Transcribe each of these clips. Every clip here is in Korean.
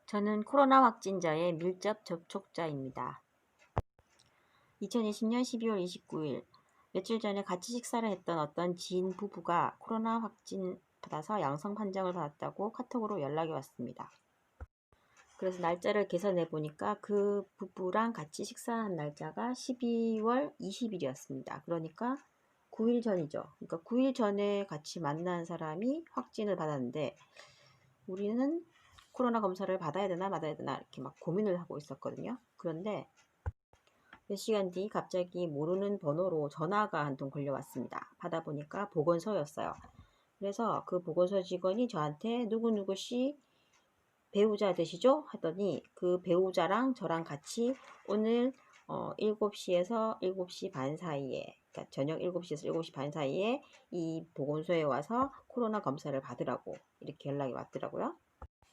저는 코로나 확진자의 밀접 접촉자입니다. 2020년 12월 29일 며칠 전에 같이 식사를 했던 어떤 지인 부부가 코로나 확진 받아서 양성 판정을 받았다고 카톡으로 연락이 왔습니다. 그래서 날짜를 계산해 보니까 그 부부랑 같이 식사한 날짜가 12월 20일이었습니다. 그러니까 9일 전이죠. 그러니까 9일 전에 같이 만난 사람이 확진을 받았는데 우리는 코로나 검사를 받아야 되나 말아야 되나 이렇게 막 고민을 하고 있었거든요. 그런데 몇 시간 뒤 갑자기 모르는 번호로 전화가 한 통 걸려왔습니다. 받아보니까 보건소였어요. 그래서 그 보건소 직원이 저한테 누구누구씨 배우자 되시죠? 하더니 그 배우자랑 저랑 같이 오늘 7시에서 7시 반 사이에, 그러니까 저녁 7시에서 7시 반 사이에 이 보건소에 와서 코로나 검사를 받으라고 이렇게 연락이 왔더라고요.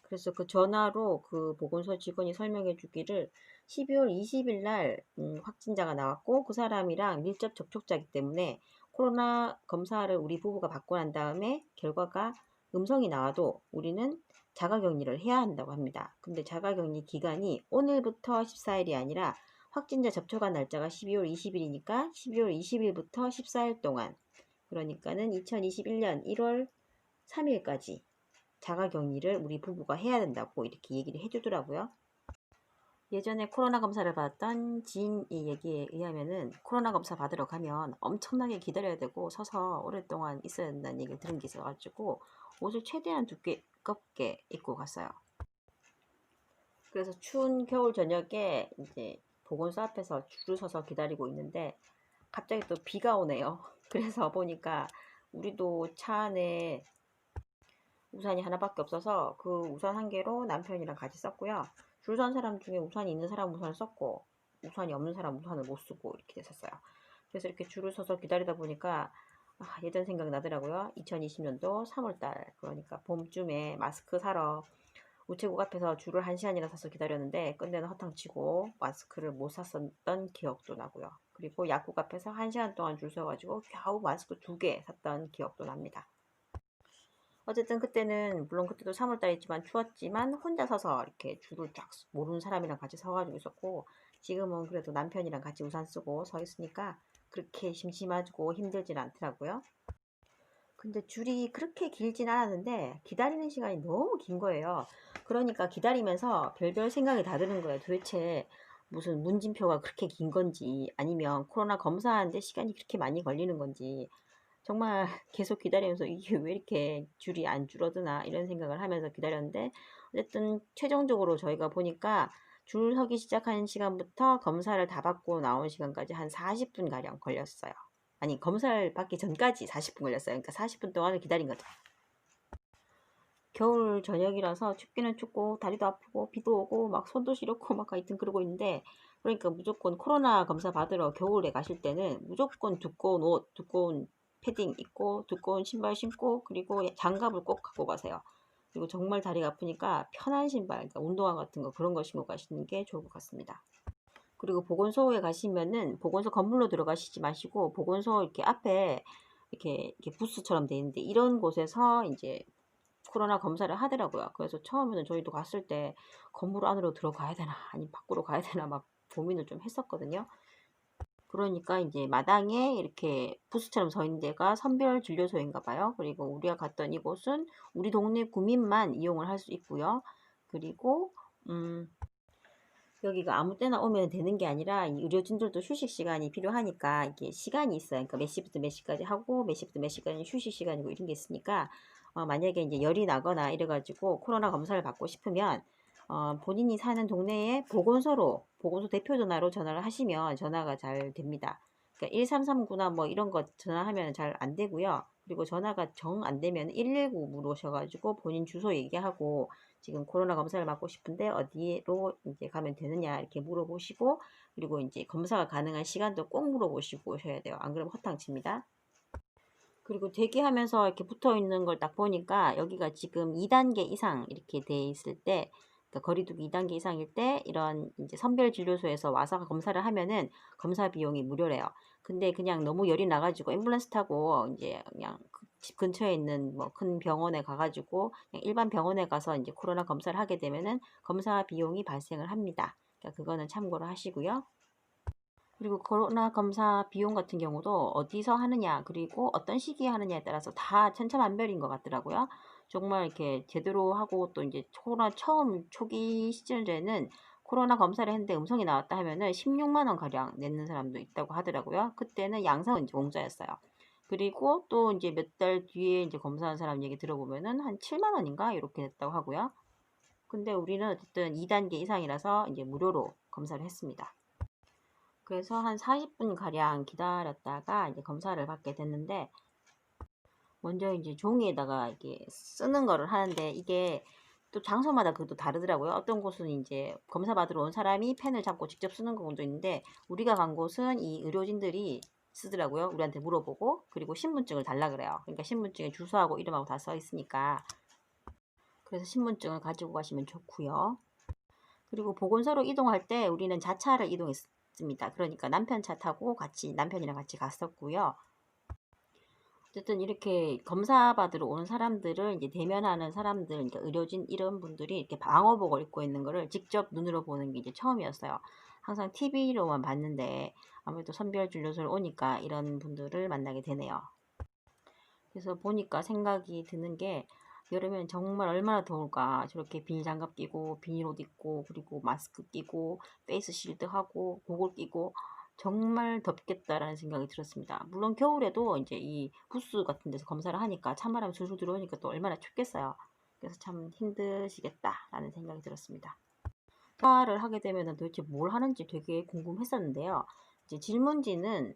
그래서 그 전화로 그 보건소 직원이 설명해 주기를 12월 20일 날 확진자가 나왔고 그 사람이랑 밀접 접촉자이기 때문에 코로나 검사를 우리 부부가 받고 난 다음에 결과가 음성이 나와도 우리는 자가격리를 해야 한다고 합니다. 근데 자가격리 기간이 오늘부터 14일이 아니라 확진자 접촉한 날짜가 12월 20일이니까 12월 20일부터 14일 동안, 그러니까는 2021년 1월 3일까지 자가격리를 우리 부부가 해야 된다고 이렇게 얘기를 해주더라고요. 예전에 코로나 검사를 받았던 지인 얘기에 의하면은 코로나 검사 받으러 가면 엄청나게 기다려야 되고 서서 오랫동안 있어야 된다는 얘기를 들은 게 있어가지고 옷을 최대한 두껍게 입고 갔어요. 그래서 추운 겨울 저녁에 이제 보건소 앞에서 줄을 서서 기다리고 있는데 갑자기 또 비가 오네요. 그래서 보니까 우리도 차 안에 우산이 하나밖에 없어서 그 우산 한 개로 남편이랑 같이 썼고요. 줄 선 사람 중에 우산이 있는 사람 우산을 썼고 우산이 없는 사람 우산을 못 쓰고 이렇게 됐었어요. 그래서 이렇게 줄을 서서 기다리다 보니까 예전 생각 나더라고요. 2020년도 3월달, 그러니까 봄쯤에 마스크 사러 우체국 앞에서 줄을 1시간이나 서서 기다렸는데 끝내는 허탕치고 마스크를 못 샀었던 기억도 나고요. 그리고 약국 앞에서 1시간 동안 줄 서가지고 겨우 마스크 2개 샀던 기억도 납니다. 어쨌든 그때는 물론 그때도 3월달이지만 추웠지만 혼자 서서 이렇게 줄을 쫙 모르는 사람이랑 같이 서가지고 있었고, 지금은 그래도 남편이랑 같이 우산 쓰고 서 있으니까 그렇게 심심하고 힘들진 않더라고요. 근데 줄이 그렇게 길진 않았는데 기다리는 시간이 너무 긴 거예요. 그러니까 기다리면서 별별 생각이 다 드는 거예요. 도대체 무슨 문진표가 그렇게 긴 건지 아니면 코로나 검사하는데 시간이 그렇게 많이 걸리는 건지 정말 계속 기다리면서 이게 왜 이렇게 줄이 안 줄어드나 이런 생각을 하면서 기다렸는데, 어쨌든 최종적으로 저희가 보니까 줄 서기 시작하는 시간부터 검사를 다 받고 나온 시간까지 한 40분 가량 걸렸어요. 아니, 검사를 받기 전까지 40분 걸렸어요. 그러니까 40분 동안을 기다린 거죠. 겨울 저녁이라서 춥기는 춥고 다리도 아프고 비도 오고 막 손도 시렵고 막 하여튼 그러고 있는데, 그러니까 무조건 코로나 검사 받으러 겨울에 가실 때는 무조건 두꺼운 옷, 두꺼운 패딩 입고 두꺼운 신발 신고 그리고 장갑을 꼭 갖고 가세요. 그리고 정말 다리가 아프니까 편한 신발, 그러니까 운동화 같은 거 그런 거 신고 가시는 게 좋을 것 같습니다. 그리고 보건소에 가시면은 보건소 건물로 들어가시지 마시고 보건소 이렇게 앞에 이렇게 부스처럼 돼 있는데 이런 곳에서 이제 코로나 검사를 하더라고요. 그래서 처음에는 저희도 갔을 때 건물 안으로 들어가야 되나 아니면 밖으로 가야 되나 막 고민을 좀 했었거든요. 그러니까 이제 마당에 이렇게 부스처럼 서 있는 데가 선별진료소인가 봐요. 그리고 우리가 갔던 이곳은 우리 동네 구민만 이용을 할 수 있고요. 그리고 여기가 아무 때나 오면 되는 게 아니라 이 의료진들도 휴식 시간이 필요하니까 이게 시간이 있어요. 그러니까 몇 시부터 몇 시까지 하고 몇 시부터 몇 시까지 휴식 시간이고 이런 게 있으니까 만약에 이제 열이 나거나 이래가지고 코로나 검사를 받고 싶으면 본인이 사는 동네에 보건소 대표 전화로 전화를 하시면 전화가 잘 됩니다. 그러니까 1339나 뭐 이런 거 전화하면 잘 안 되고요. 그리고 전화가 정 안 되면 119 물으셔가지고 본인 주소 얘기하고 지금 코로나 검사를 받고 싶은데 어디로 이제 가면 되느냐 이렇게 물어보시고, 그리고 이제 검사가 가능한 시간도 꼭 물어보시고 오셔야 돼요. 안 그러면 허탕칩니다. 그리고 대기하면서 이렇게 붙어 있는 걸 딱 보니까 여기가 지금 2단계 이상 이렇게 돼 있을 때, 그러니까 거리두기 2단계 이상일 때 이런 이제 선별진료소에서 와서 검사를 하면은 검사 비용이 무료래요. 근데 그냥 너무 열이 나가지고 앰뷸런스 타고 이제 그냥 집 근처에 있는 뭐 큰 병원에 가가지고 그냥 일반 병원에 가서 이제 코로나 검사를 하게 되면은 검사 비용이 발생을 합니다. 그러니까 그거는 참고로 하시고요. 그리고 코로나 검사 비용 같은 경우도 어디서 하느냐, 그리고 어떤 시기에 하느냐에 따라서 다 천차만별인 것 같더라고요. 정말 이렇게 제대로 하고 또 이제 코로나 처음 초기 시절에는 코로나 검사를 했는데 음성이 나왔다 하면은 16만 원 가량 내는 사람도 있다고 하더라고요. 그때는 양성은 이제 공짜였어요. 그리고 또 이제 몇 달 뒤에 이제 검사한 사람 얘기 들어보면은 한 7만 원인가 이렇게 냈다고 하고요. 근데 우리는 어쨌든 2단계 이상이라서 이제 무료로 검사를 했습니다. 그래서 한 40분 가량 기다렸다가 이제 검사를 받게 됐는데, 먼저 이제 종이에다가 이게 쓰는 거를 하는데, 이게 또 장소마다 그것도 다르더라고요. 어떤 곳은 이제 검사 받으러 온 사람이 펜을 잡고 직접 쓰는 경우도 있는데, 우리가 간 곳은 이 의료진들이 쓰더라고요. 우리한테 물어보고, 그리고 신분증을 달라 그래요. 그러니까 신분증에 주소하고 이름하고 다 써 있으니까. 그래서 신분증을 가지고 가시면 좋고요. 그리고 보건소로 이동할 때 우리는 자차를 이동했습니다. 그러니까 남편 차 타고 남편이랑 같이 갔었고요. 어쨌든 이렇게 검사 받으러 오는 사람들을 이제 대면하는 사람들, 그러니까 의료진 이런 분들이 이렇게 방호복을 입고 있는 거를 직접 눈으로 보는 게 이제 처음이었어요. 항상 TV로만 봤는데 아무래도 선별진료소를 오니까 이런 분들을 만나게 되네요. 그래서 보니까 생각이 드는 게, 여름엔 정말 얼마나 더울까. 저렇게 비닐 장갑 끼고 비닐 옷 입고 그리고 마스크 끼고 페이스 실드 하고 고글 끼고 정말 덥겠다라는 생각이 들었습니다. 물론 겨울에도 이제 이 부스 같은 데서 검사를 하니까 찬바람이 술술 들어오니까 또 얼마나 춥겠어요. 그래서 참 힘드시겠다라는 생각이 들었습니다. 검사를 하게 되면 도대체 뭘 하는지 되게 궁금했었는데요. 이제 질문지는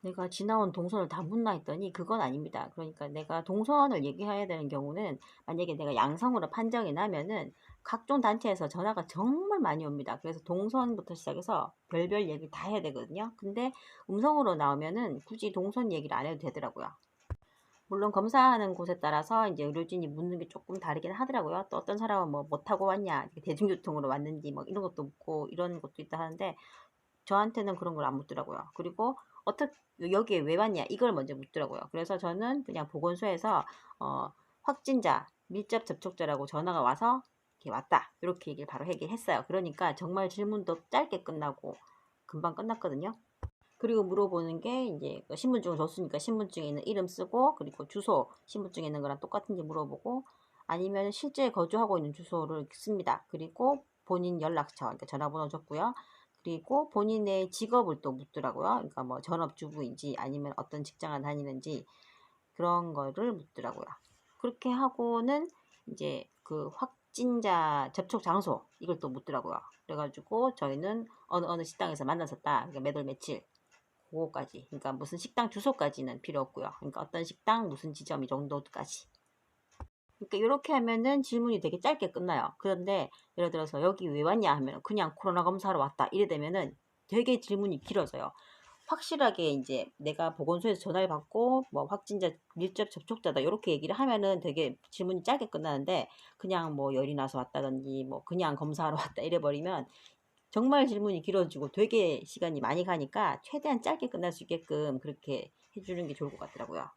내가 지나온 동선을 다 묻나 했더니 그건 아닙니다. 그러니까 내가 동선을 얘기해야 되는 경우는, 만약에 내가 양성으로 판정이 나면은 각종 단체에서 전화가 정말 많이 옵니다. 그래서 동선부터 시작해서 별별 얘기 다 해야 되거든요. 근데 음성으로 나오면은 굳이 동선 얘기를 안 해도 되더라고요. 물론 검사하는 곳에 따라서 이제 의료진이 묻는 게 조금 다르긴 하더라고요. 또 어떤 사람은 뭐 타고 왔냐, 대중교통으로 왔는지 뭐 이런 것도 묻고 이런 것도 있다 하는데, 저한테는 그런 걸 안 묻더라고요. 그리고 어떻게 여기에 왜 왔냐 이걸 먼저 묻더라고요. 그래서 저는 그냥 보건소에서 확진자, 밀접 접촉자라고 전화가 와서 이렇게 왔다, 이렇게 얘기를 바로 얘기했어요. 그러니까 정말 질문도 짧게 끝나고 금방 끝났거든요. 그리고 물어보는 게 이제 신분증을 줬으니까 신분증에 있는 이름 쓰고, 그리고 주소 신분증에 있는 거랑 똑같은지 물어보고, 아니면 실제 거주하고 있는 주소를 씁니다. 그리고 본인 연락처, 그러니까 전화번호 줬고요. 그리고 본인의 직업을 또 묻더라고요. 그러니까 뭐 전업주부인지 아니면 어떤 직장을 다니는지 그런 거를 묻더라고요. 그렇게 하고는 이제 그 확진자 접촉 장소 이걸 또 묻더라고요. 그래가지고 저희는 어느 식당에서 만났었다. 그러니까 몇 월 며칠, 그거까지. 그러니까 무슨 식당 주소까지는 필요 없고요. 그러니까 어떤 식당 무슨 지점 이 정도까지. 그러니까 이렇게 하면은 질문이 되게 짧게 끝나요. 그런데 예를 들어서 여기 왜 왔냐 하면 그냥 코로나 검사하러 왔다 이래 되면은 되게 질문이 길어져요. 확실하게 이제 내가 보건소에서 전화를 받고 뭐 확진자 밀접 접촉자다 이렇게 얘기를 하면은 되게 질문이 짧게 끝나는데, 그냥 뭐 열이 나서 왔다든지 뭐 그냥 검사하러 왔다 이래 버리면 정말 질문이 길어지고 되게 시간이 많이 가니까 최대한 짧게 끝날 수 있게끔 그렇게 해주는 게 좋을 것 같더라고요.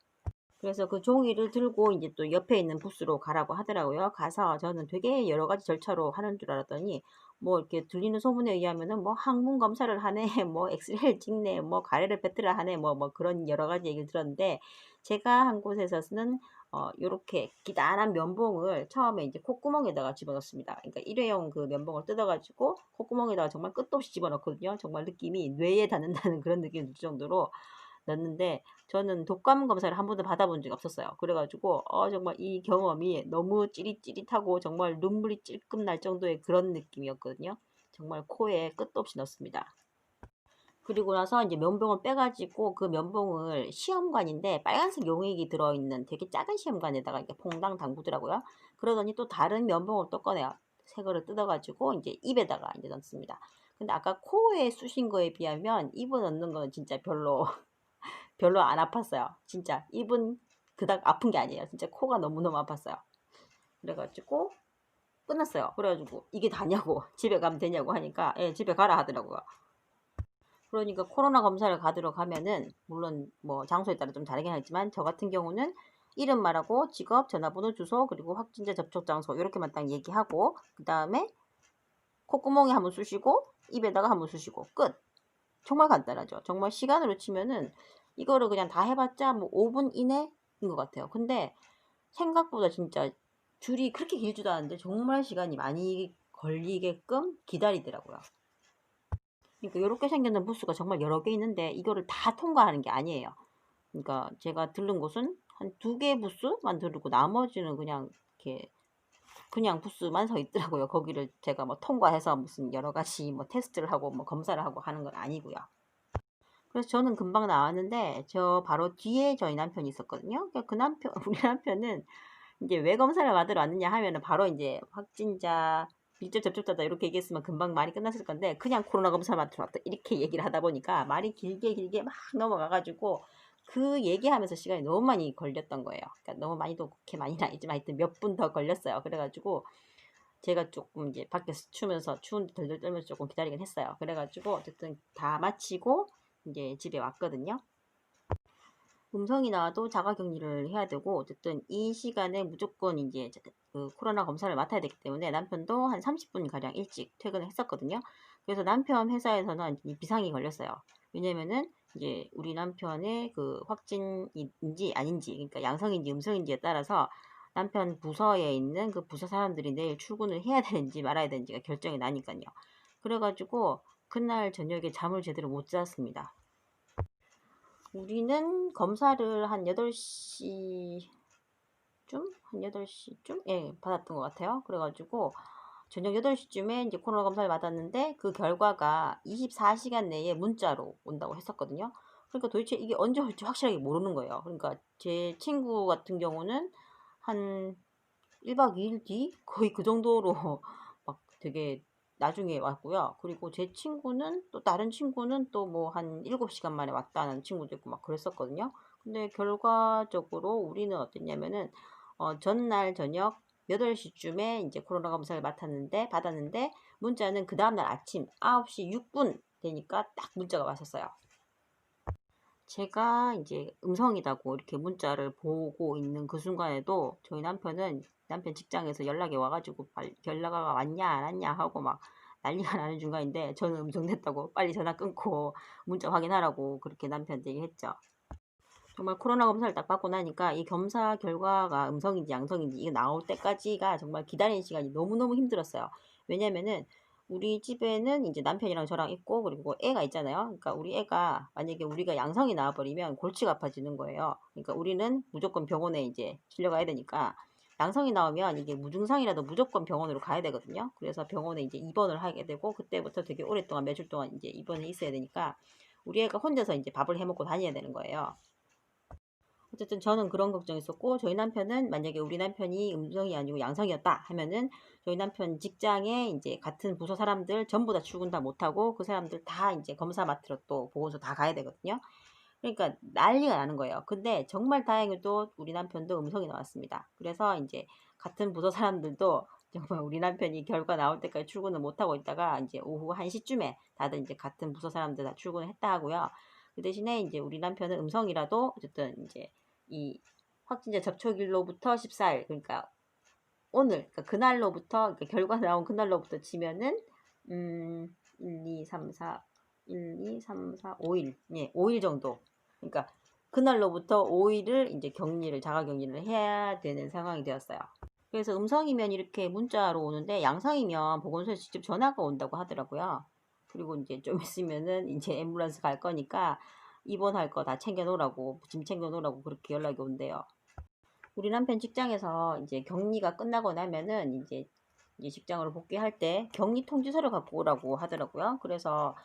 그래서 그 종이를 들고 이제 또 옆에 있는 부스로 가라고 하더라고요. 가서 저는 되게 여러 가지 절차로 하는 줄 알았더니, 뭐 이렇게 들리는 소문에 의하면은 뭐 항문 검사를 하네, 뭐 엑스레이를 찍네, 뭐 가래를 배트를 하네, 뭐 그런 여러 가지 얘기를 들었는데, 제가 한 곳에서는 요렇게 기다란 면봉을 처음에 이제 콧구멍에다가 집어넣습니다. 그러니까 일회용 그 면봉을 뜯어가지고 콧구멍에다가 정말 끝도 없이 집어넣거든요. 정말 느낌이 뇌에 닿는다는 그런 느낌이 들 정도로 넣었는데, 저는 독감 검사를 한 번도 받아본 적이 없었어요. 그래가지고 정말 이 경험이 너무 찌릿찌릿하고 정말 눈물이 찔끔 날 정도의 그런 느낌이었거든요. 정말 코에 끝도 없이 넣습니다. 그리고 나서 이제 면봉을 빼가지고 그 면봉을 시험관인데 빨간색 용액이 들어있는 되게 작은 시험관에다가 이렇게 퐁당 담그더라고요. 그러더니 또 다른 면봉을 또 꺼내요. 새 거를 뜯어가지고 이제 입에다가 이제 넣습니다. 근데 아까 코에 쑤신 거에 비하면 입에 넣는 거는 진짜 별로 안 아팠어요. 진짜 입은 그닥 아픈 게 아니에요. 진짜 코가 너무너무 아팠어요. 그래가지고 끝났어요. 그래가지고 이게 다냐고, 집에 가면 되냐고 하니까 예, 집에 가라 하더라고요. 그러니까 코로나 검사를 가도록 하면은, 물론 뭐 장소에 따라 좀 다르긴 하지만 저 같은 경우는 이름 말하고 직업, 전화번호, 주소, 그리고 확진자 접촉 장소 이렇게만 딱 얘기하고 그 다음에 콧구멍에 한번 쑤시고 입에다가 한번 쑤시고 끝. 정말 간단하죠. 정말 시간으로 치면은 이거를 그냥 다 해봤자 뭐 5분 이내인 것 같아요. 근데 생각보다 진짜 줄이 그렇게 길지도 않은데 정말 시간이 많이 걸리게끔 기다리더라고요. 그러니까 이렇게 생겼는 부스가 정말 여러 개 있는데 이거를 다 통과하는 게 아니에요. 그러니까 제가 들른 곳은 한 2개 부스만 들르고 나머지는 그냥 이렇게 그냥 부스만 서 있더라고요. 거기를 제가 뭐 통과해서 무슨 여러 가지 뭐 테스트를 하고 뭐 검사를 하고 하는 건 아니고요. 그래서 저는 금방 나왔는데 저 바로 뒤에 저희 남편이 있었거든요. 그러니까 그 남편, 우리 남편은 이제 왜 검사를 받으러 왔느냐 하면은 바로 이제 확진자, 밀접 접촉자다 이렇게 얘기했으면 금방 말이 끝났을 건데 그냥 코로나 검사 받으러 왔다 이렇게 얘기를 하다 보니까 말이 길게 막 넘어가가지고 그 얘기하면서 시간이 너무 많이 걸렸던 거예요. 그러니까 너무 많이도 그렇게 많이는 아니지만 하여튼 몇 분 더 걸렸어요. 그래가지고 제가 조금 이제 밖에서 추면서 추운데 덜덜 떨면서 조금 기다리긴 했어요. 그래가지고 어쨌든 다 마치고 이제 집에 왔거든요. 음성이 나와도 자가격리를 해야 되고 어쨌든 이 시간에 무조건 이제 그 코로나 검사를 맡아야 되기 때문에 남편도 한 30분 가량 일찍 퇴근을 했었거든요. 그래서 남편 회사에서는 비상이 걸렸어요. 왜냐면은 이제 우리 남편의 그 확진인지 아닌지, 그러니까 양성인지 음성인지에 따라서 남편 부서에 있는 그 부서 사람들이 내일 출근을 해야 되는지 말아야 되는지가 결정이 나니까요. 그래가지고 그날 저녁에 잠을 제대로 못 잤습니다. 우리는 검사를 한 8시쯤? 한 8시쯤? 예, 받았던 것 같아요. 그래가지고, 저녁 8시쯤에 이제 코로나 검사를 받았는데, 그 결과가 24시간 내에 문자로 온다고 했었거든요. 그러니까 도대체 이게 언제 올지 확실하게 모르는 거예요. 그러니까 제 친구 같은 경우는 한 1박 2일 뒤? 거의 그 정도로 막 되게 나중에 왔고요. 그리고 제 친구는 또 다른 친구는 또 뭐 한 7시간 만에 왔다는 친구도 있고 막 그랬었거든요. 근데 결과적으로 우리는 어땠냐면은 전날 저녁 8시쯤에 이제 코로나 검사를 받았는데 문자는 그 다음날 아침 9시 6분 되니까 딱 문자가 왔었어요. 제가 이제 음성이라고 이렇게 문자를 보고 있는 그 순간에도 저희 남편은 남편 직장에서 연락이 와가지고 연락가 왔냐 안 왔냐 하고 막 난리가 나는 중간인데 저는 음성됐다고 빨리 전화 끊고 문자 확인하라고 그렇게 남편한테 얘기했죠. 정말 코로나 검사를 딱 받고 나니까 이 검사 결과가 음성인지 양성인지 이게 나올 때까지가 정말 기다리는 시간이 너무너무 힘들었어요. 왜냐면은 우리 집에는 이제 남편이랑 저랑 있고 그리고 애가 있잖아요. 그러니까 우리 애가 만약에 우리가 양성이 나와버리면 골치가 아파지는 거예요. 그러니까 우리는 무조건 병원에 이제 실려가야 되니까 양성이 나오면 이게 무증상이라도 무조건 병원으로 가야 되거든요. 그래서 병원에 이제 입원을 하게 되고 그때부터 되게 오랫동안 며칠 동안 이제 입원해 있어야 되니까 우리 애가 혼자서 이제 밥을 해 먹고 다녀야 되는 거예요. 어쨌든 저는 그런 걱정이 있었고 저희 남편은 만약에 우리 남편이 음성이 아니고 양성이었다 하면은 저희 남편 직장에 이제 같은 부서 사람들 전부 다 출근 다 못하고 그 사람들 다 이제 검사 맡으러 또 보건소 다 가야 되거든요. 그러니까 난리가 나는 거예요. 근데 정말 다행히도 우리 남편도 음성이 나왔습니다. 그래서 이제 같은 부서 사람들도 정말 우리 남편이 결과 나올 때까지 출근을 못하고 있다가 이제 오후 1시쯤에 다들 이제 같은 부서 사람들 다 출근을 했다 하고요. 그 대신에 이제 우리 남편은 음성이라도 어쨌든 이제 이 확진자 접촉일로부터 14일 그러니까 오늘 그러니까 그날로부터 그러니까 결과 나온 그날로부터 치면은 1, 2, 3, 4 1, 2, 3, 4, 5일 예, 5일 정도 그러니까 그날로부터 5일을 이제 자가격리를 해야 되는 상황이 되었어요. 그래서 음성이면 이렇게 문자로 오는데 양성이면 보건소에 직접 전화가 온다고 하더라고요. 그리고 이제 좀 있으면은 이제 앰뷸런스 갈 거니까 입원할 거 다 챙겨 놓으라고 짐 챙겨 놓으라고 그렇게 연락이 온대요. 우리 남편 직장에서 이제 격리가 끝나고 나면은 이제 직장으로 복귀할 때 격리 통지서를 갖고 오라고 하더라고요. 그래서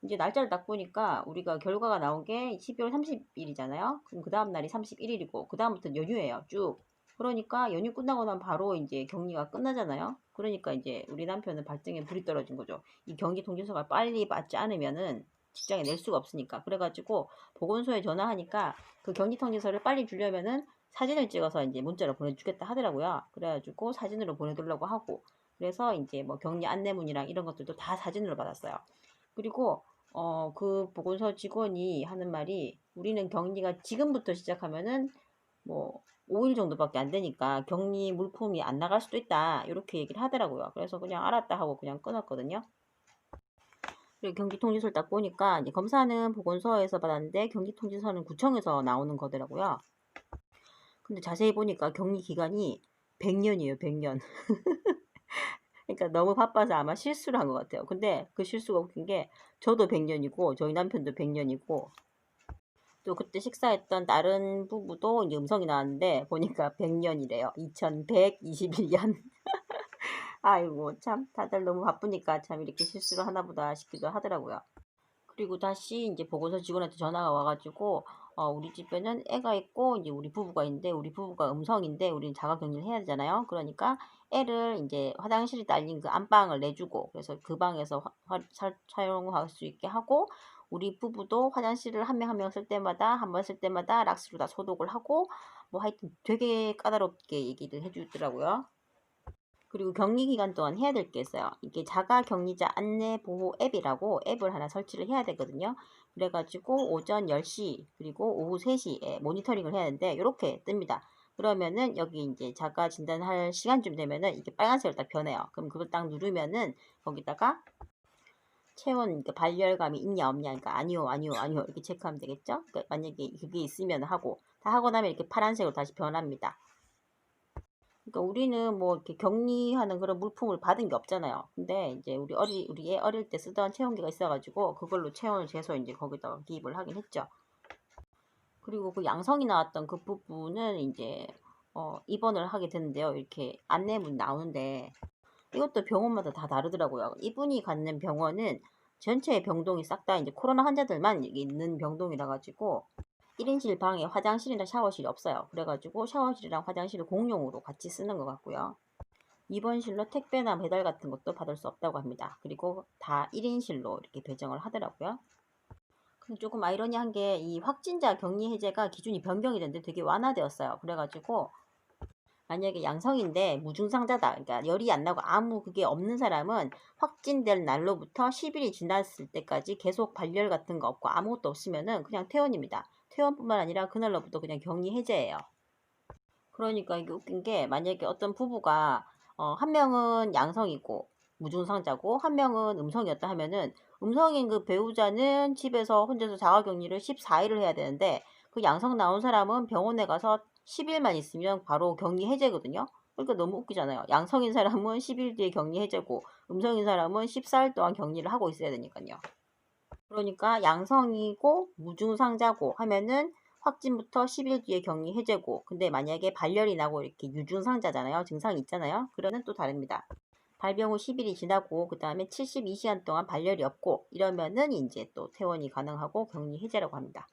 이제 날짜를 딱 보니까 우리가 결과가 나온 게 12월 30일이잖아요. 그럼 그 다음 날이 31일이고 그 다음부터는 연휴예요. 쭉. 그러니까 연휴 끝나고 나면 바로 이제 격리가 끝나잖아요. 그러니까 이제 우리 남편은 발등에 불이 떨어진 거죠. 이 격리 통지서가 빨리 받지 않으면은 직장에 낼 수가 없으니까. 그래가지고 보건소에 전화하니까 그 격리 통지서를 빨리 주려면은 사진을 찍어서 이제 문자로 보내주겠다 하더라고요. 그래가지고 사진으로 보내달라고 하고 그래서 이제 뭐 격리 안내문이랑 이런 것들도 다 사진으로 받았어요. 그리고 그 보건소 직원이 하는 말이 우리는 격리가 지금부터 시작하면은 뭐 5일 정도밖에 안 되니까 격리 물품이 안 나갈 수도 있다. 이렇게 얘기를 하더라고요. 그래서 그냥 알았다 하고 그냥 끊었거든요. 그리고 경기통지서를 딱 보니까 이제 검사는 보건소에서 받았는데 경기통지서는 구청에서 나오는 거더라고요. 근데 자세히 보니까 격리 기간이 100년이에요, 100년. 그러니까 너무 바빠서 아마 실수를 한 것 같아요. 근데 그 실수가 웃긴 게 저도 100년이고 저희 남편도 100년이고 또 그때 식사했던 다른 부부도 이제 음성이 나왔는데 보니까 100년이래요. 2121년. 아이고 참 다들 너무 바쁘니까 참 이렇게 실수를 하나 보다 싶기도 하더라고요. 그리고 다시 이제 보건소 직원한테 전화가 와가지고 우리 집에는 애가 있고 이제 우리 부부가 있는데 우리 부부가 음성인데 우리는 자가격리를 해야 되잖아요. 그러니까 애를 이제 화장실이 딸린 그 안방을 내주고 그래서 그 방에서 사용할 수 있게 하고 우리 부부도 화장실을 한 명 한 명 쓸 때마다 한 번 쓸 때마다 락스로 다 소독을 하고 뭐 하여튼 되게 까다롭게 얘기를 해주더라고요. 그리고 격리 기간 동안 해야 될 게 있어요. 이게 자가격리자 안내보호 앱이라고 앱을 하나 설치를 해야 되거든요. 그래가지고 오전 10시 그리고 오후 3시에 모니터링을 해야 되는데 이렇게 뜹니다. 그러면은 여기 이제 자가 진단할 시간쯤 되면은 이게 빨간색으로 딱 변해요. 그럼 그걸 딱 누르면은 거기다가 체온, 그러니까 발열감이 있냐 없냐, 그러니까 아니요, 아니요, 아니요 이렇게 체크하면 되겠죠. 그러니까 만약에 그게 있으면 하고 다 하고 나면 이렇게 파란색으로 다시 변합니다. 그러니까 우리는 뭐 이렇게 격리하는 그런 물품을 받은 게 없잖아요. 근데 이제 우리 애 어릴 때 쓰던 체온계가 있어가지고 그걸로 체온을 재서 이제 거기다가 기입을 하긴 했죠. 그리고 그 양성이 나왔던 그 부분은 이제 입원을 하게 되는데요. 이렇게 안내문 나오는데 이것도 병원마다 다 다르더라고요. 이분이 갖는 병원은 전체 병동이 싹 다 이제 코로나 환자들만 있는 병동이라 가지고 1인실 방에 화장실이나 샤워실이 없어요. 그래가지고 샤워실이랑 화장실을 공용으로 같이 쓰는 것 같고요. 입원실로 택배나 배달 같은 것도 받을 수 없다고 합니다. 그리고 다 1인실로 이렇게 배정을 하더라고요. 근데 조금 아이러니한 게 이 확진자 격리 해제가 기준이 변경이 됐는데 되게 완화되었어요. 그래가지고 만약에 양성인데 무증상자다. 그러니까 열이 안 나고 아무 그게 없는 사람은 확진될 날로부터 10일이 지났을 때까지 계속 발열 같은 거 없고 아무것도 없으면은 그냥 퇴원입니다. 퇴원뿐만 아니라 그날로부터 그냥 격리 해제예요. 그러니까 이게 웃긴 게 만약에 어떤 부부가 한 명은 양성이고 무증상자고 한 명은 음성이었다 하면은 음성인 그 배우자는 집에서 혼자서 자가격리를 14일을 해야 되는데 그 양성 나온 사람은 병원에 가서 10일만 있으면 바로 격리 해제거든요. 그러니까 너무 웃기잖아요. 양성인 사람은 10일 뒤에 격리 해제고 음성인 사람은 14일 동안 격리를 하고 있어야 되니까요. 그러니까 양성이고 무증상자고 하면은 확진부터 10일 뒤에 격리 해제고 근데 만약에 발열이 나고 이렇게 유증상자잖아요. 증상이 있잖아요. 그러면 또 다릅니다. 발병 후 10일이 지나고 그 다음에 72시간 동안 발열이 없고 이러면은 이제 또 퇴원이 가능하고 격리 해제라고 합니다.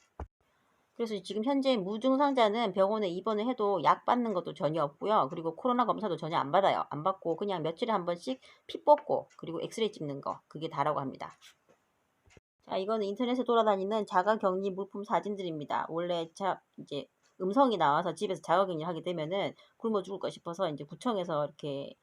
그래서 지금 현재 무증상자는 병원에 입원을 해도 약 받는 것도 전혀 없고요. 그리고 코로나 검사도 전혀 안 받아요. 안 받고 그냥 며칠에 한 번씩 피 뽑고 그리고 엑스레이 찍는 거 그게 다라고 합니다. 자, 이거는 인터넷에 돌아다니는 자가격리 물품 사진들입니다. 원래 이제 음성이 나와서 집에서 자가격리를 하게 되면은 굶어 죽을까 싶어서 이제 구청에서 이렇게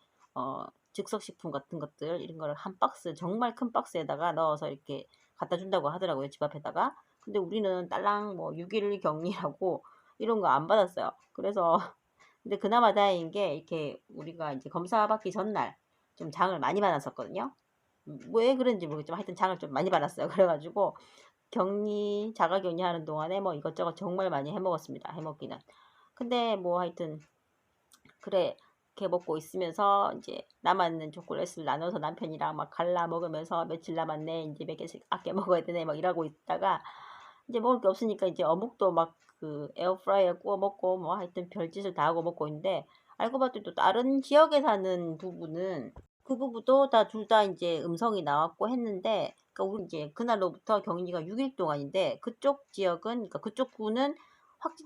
즉석식품 같은 것들 이런 거를 한 박스 정말 큰 박스에다가 넣어서 이렇게 갖다 준다고 하더라고요. 집 앞에다가. 근데 우리는 딸랑 뭐 6일 격리라고 이런 거 안 받았어요. 그래서 근데 그나마 다행인 게 이렇게 우리가 이제 검사 받기 전날 좀 장을 많이 받았었거든요. 왜 그런지 모르겠지만 하여튼 장을 좀 많이 받았어요. 그래가지고 자가격리 하는 동안에 뭐 이것저것 정말 많이 해먹었습니다. 해먹기는. 근데 뭐 하여튼 그래 이렇게 먹고 있으면서 이제 남았는 초콜릿을 나눠서 남편이랑 막 갈라 먹으면서 며칠 남았네 이제 몇 개씩 아껴 먹어야 되네 막 이러고 있다가 이제 먹을 게 없으니까 이제 어묵도 막 그 에어프라이어에 구워 먹고 뭐 하여튼 별짓을 다 하고 먹고 있는데 알고 봤더니 또 다른 지역에 사는 부부는 그 부부도 다 둘 다 이제 음성이 나왔고 했는데 그러니까 우리 이제 그날로부터 격리가 6일 동안인데 그쪽 지역은 그러니까 그쪽 구는 확진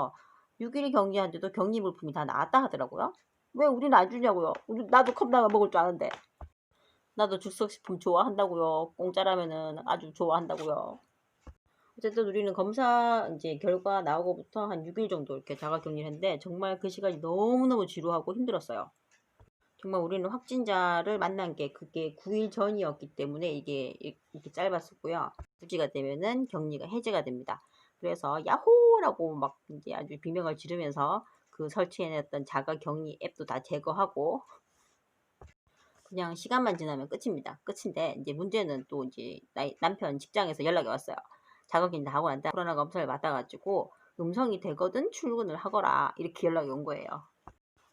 6일 격리한데도 격리 물품이 다 나왔다 하더라고요. 왜 우리는 안 주냐고요. 나도 컵라면 먹을 줄 아는데. 나도 즉석식품 좋아한다고요. 공짜라면은 아주 좋아한다고요. 어쨌든 우리는 검사 이제 결과 나오고부터 한 6일 정도 이렇게 자가격리를 했는데 정말 그 시간이 너무너무 지루하고 힘들었어요. 정말 우리는 확진자를 만난 게 그게 9일 전이었기 때문에 이게 이렇게 짧았었고요. 부지가 되면은 격리가 해제가 됩니다. 그래서 야호라고 막 이제 아주 비명을 지르면서 그 설치해놨던 자가격리 앱도 다 제거하고 그냥 시간만 지나면 끝입니다. 끝인데 이제 문제는 또 이제 남편 직장에서 연락이 왔어요. 자가격리 다 하고 난 다음에 코로나 검사를 받아가지고 음성이 되거든 출근을 하거라 이렇게 연락이 온 거예요.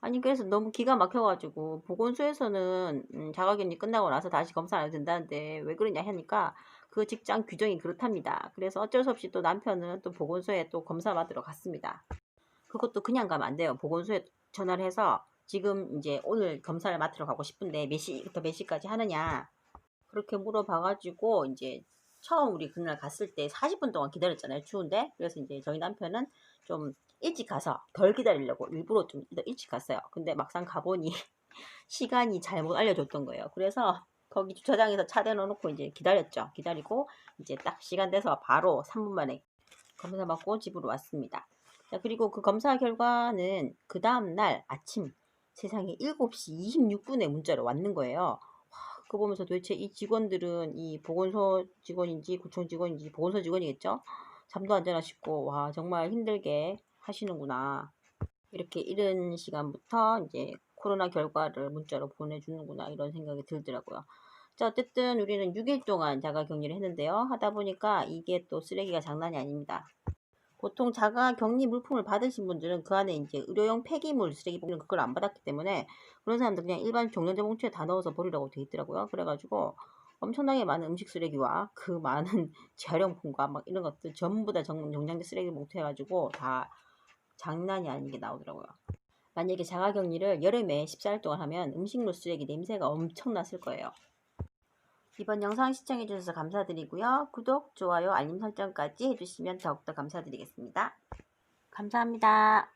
아니 그래서 너무 기가 막혀가지고 보건소에서는 자가격리 끝나고 나서 다시 검사 안 해도 된다는데 왜 그러냐 하니까 그 직장 규정이 그렇답니다. 그래서 어쩔 수 없이 또 남편은 또 보건소에 또 검사 받으러 갔습니다. 그것도 그냥 가면 안 돼요. 보건소에 전화를 해서 지금 이제 오늘 검사를 맡으러 가고 싶은데 몇 시부터 몇 시까지 하느냐 그렇게 물어봐가지고 이제 처음 우리 그날 갔을 때 40분 동안 기다렸잖아요. 추운데. 그래서 이제 저희 남편은 좀 일찍 가서 덜 기다리려고 일부러 좀 일찍 갔어요. 근데 막상 가보니 시간이 잘못 알려줬던 거예요. 그래서 거기 주차장에서 차 대놓고 이제 기다렸죠. 기다리고 이제 딱 시간 돼서 바로 3분 만에 검사 받고 집으로 왔습니다. 자, 그리고 그 검사 결과는 그 다음날 아침 세상에 7시 26분에 문자로 왔는 거예요. 그거 보면서 도대체 이 직원들은 이 보건소 직원인지 구청 직원인지 보건소 직원이겠죠? 잠도 안 자나 싶고 와 정말 힘들게 하시는구나. 이렇게 이른 시간부터 이제 코로나 결과를 문자로 보내주는구나 이런 생각이 들더라고요. 자 어쨌든 우리는 6일 동안 자가격리를 했는데요. 하다 보니까 이게 또 쓰레기가 장난이 아닙니다. 보통 자가격리 물품을 받으신 분들은 그 안에 이제 의료용 폐기물 쓰레기 봉투는 그걸 안 받았기 때문에 그런 사람들 그냥 일반 종량제 봉투에 다 넣어서 버리라고 돼 있더라고요. 그래가지고 엄청나게 많은 음식 쓰레기와 그 많은 재활용품과 막 이런 것들 전부 다 종량제 쓰레기 봉투 해가지고 다 장난이 아닌 게 나오더라고요. 만약에 자가격리를 여름에 14일 동안 하면 음식물 쓰레기 냄새가 엄청 났을 거예요. 이번 영상 시청해주셔서 감사드리고요. 구독, 좋아요, 알림 설정까지 해주시면 더욱더 감사드리겠습니다. 감사합니다.